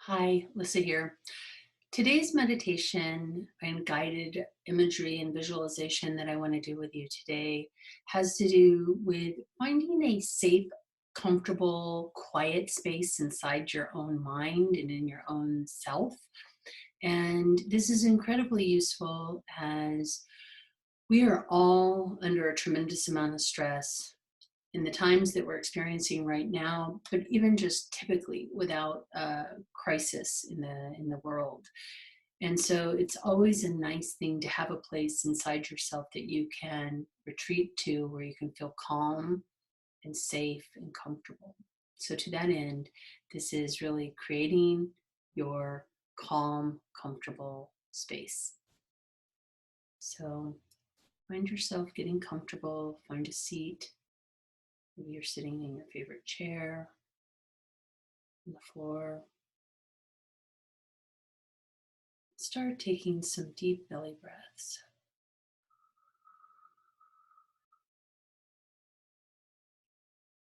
Hi, Lyssa here. Today's meditation and guided imagery and visualization that I want to do with you today has to do with finding a safe, comfortable, quiet space inside your own mind and in your own self. And this is incredibly useful as we are all under a tremendous amount of stress in the times that we're experiencing right now, but even just typically without a crisis in the world. And so it's always a nice thing to have a place inside yourself that you can retreat to where you can feel calm and safe and comfortable. So to that end, this is really creating your calm, comfortable space. So find yourself getting comfortable, find a seat. Maybe you're sitting in your favorite chair, on the floor. Start taking some deep belly breaths.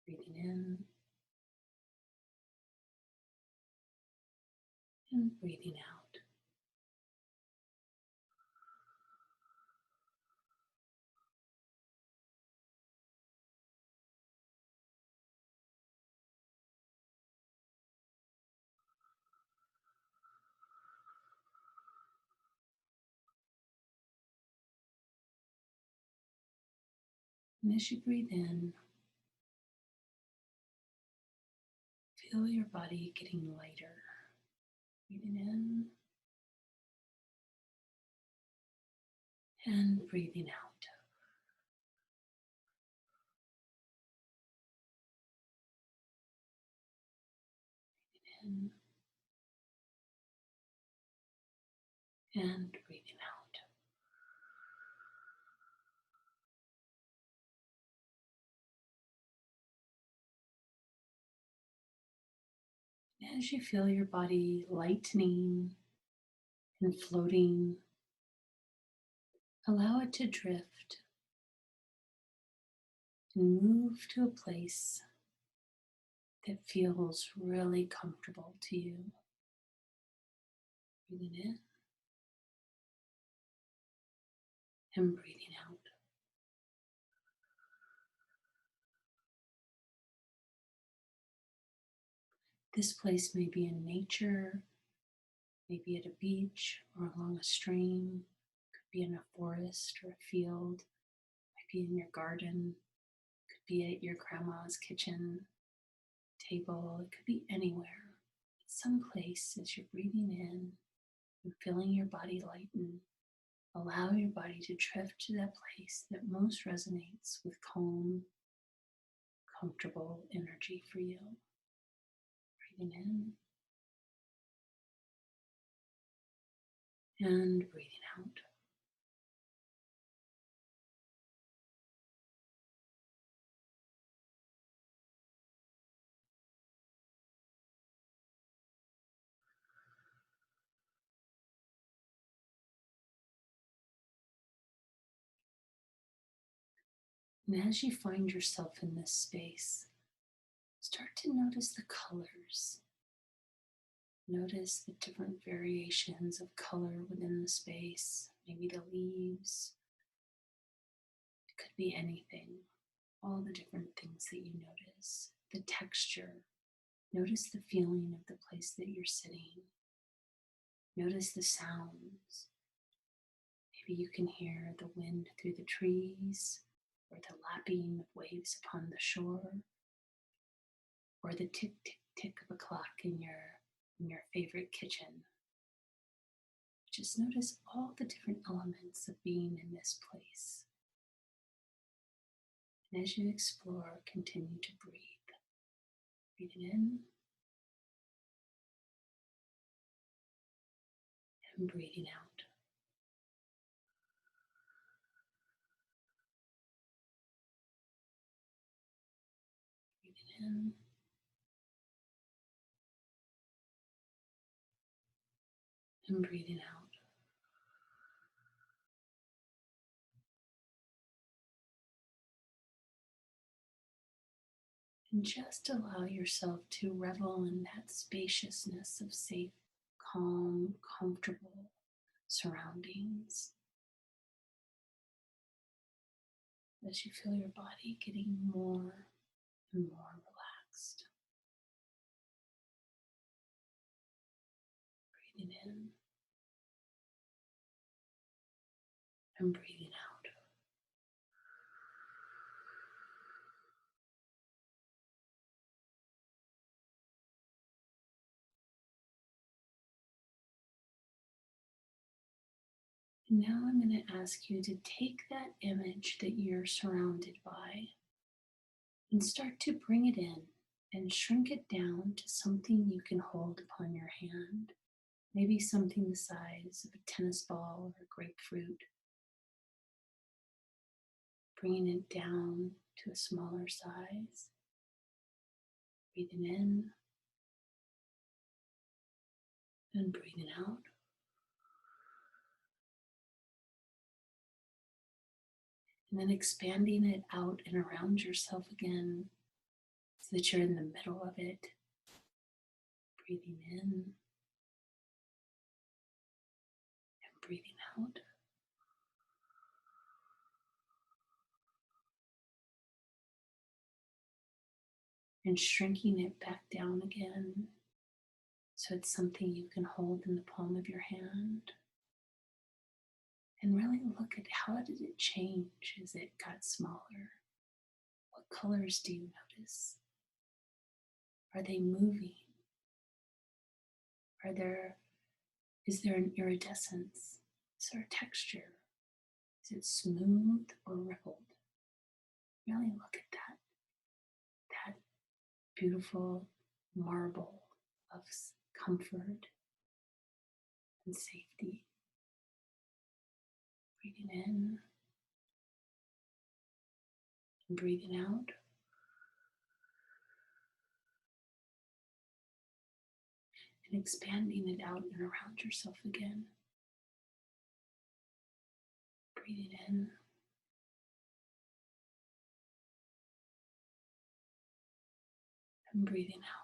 Breathing in and breathing out. And as you breathe in, feel your body getting lighter. Breathing in and breathing out. In and breathing out. And as you feel your body lightening and floating, allow it to drift and move to a place that feels really comfortable to you. Breathing in and breathing out. This place may be in nature, maybe at a beach or along a stream, could be in a forest or a field, might be in your garden, could be at your grandma's kitchen table, it could be anywhere. Some place as you're breathing in and feeling your body lighten, allow your body to drift to that place that most resonates with calm, comfortable energy for you. Breathing in and breathing out. And as you find yourself in this space, start to notice the colors. Notice the different variations of color within the space, maybe the leaves. It could be anything, all the different things that you notice, the texture. Notice the feeling of the place that you're sitting. Notice the sounds. Maybe you can hear the wind through the trees, or the lapping of waves upon the shore, or the tick, tick, tick of a clock in your favorite kitchen. Just notice all the different elements of being in this place. And as you explore, continue to breathe. Breathing in and breathing out. Breathing in and breathing out. And just allow yourself to revel in that spaciousness of safe, calm, comfortable surroundings as you feel your body getting more and more relaxed. Breathing in and breathing out. And now I'm going to ask you to take that image that you're surrounded by and start to bring it in and shrink it down to something you can hold upon your hand. Maybe something the size of a tennis ball or a grapefruit. Bringing it down to a smaller size. Breathing in and breathing out. And then expanding it out and around yourself again so that you're in the middle of it. Breathing in and breathing out. And shrinking it back down again so it's something you can hold in the palm of your hand. And really look at how did it change as it got smaller? What colors do you notice? Are they moving? Is there an iridescence? Is there a texture? Is it smooth or rippled? Really look at that beautiful marble of comfort and safety. Breathing in and breathing out. And expanding it out and around yourself again. Breathing in and breathing out.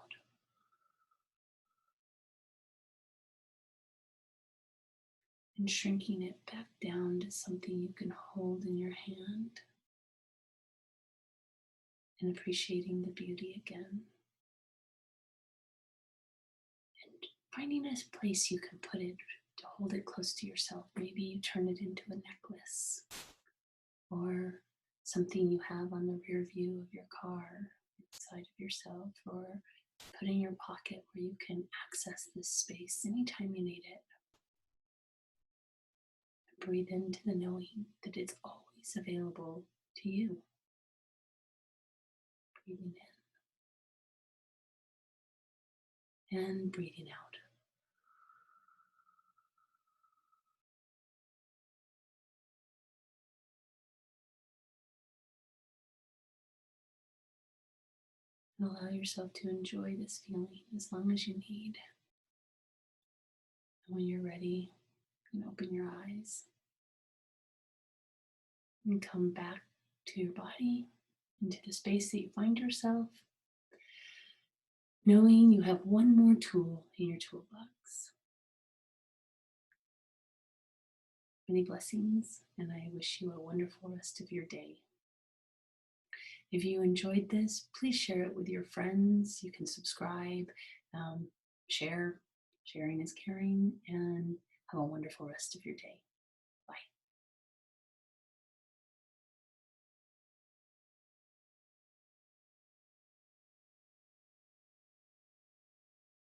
And shrinking it back down to something you can hold in your hand. And appreciating the beauty again. And finding a place you can put it to hold it close to yourself. Maybe you turn it into a necklace or something you have on the rear view of your car, inside of yourself, or put in your pocket where you can access this space anytime you need it. And breathe into the knowing that it's always available to you. Breathing in and breathing out. And allow yourself to enjoy this feeling as long as you need. And when you're ready, you can open your eyes and come back to your body, into the space that you find yourself, knowing you have one more tool in your toolbox. Many blessings, and I wish you a wonderful rest of your day. If you enjoyed this, please share it with your friends. You can subscribe, share. Sharing is caring, and have a wonderful rest of your day.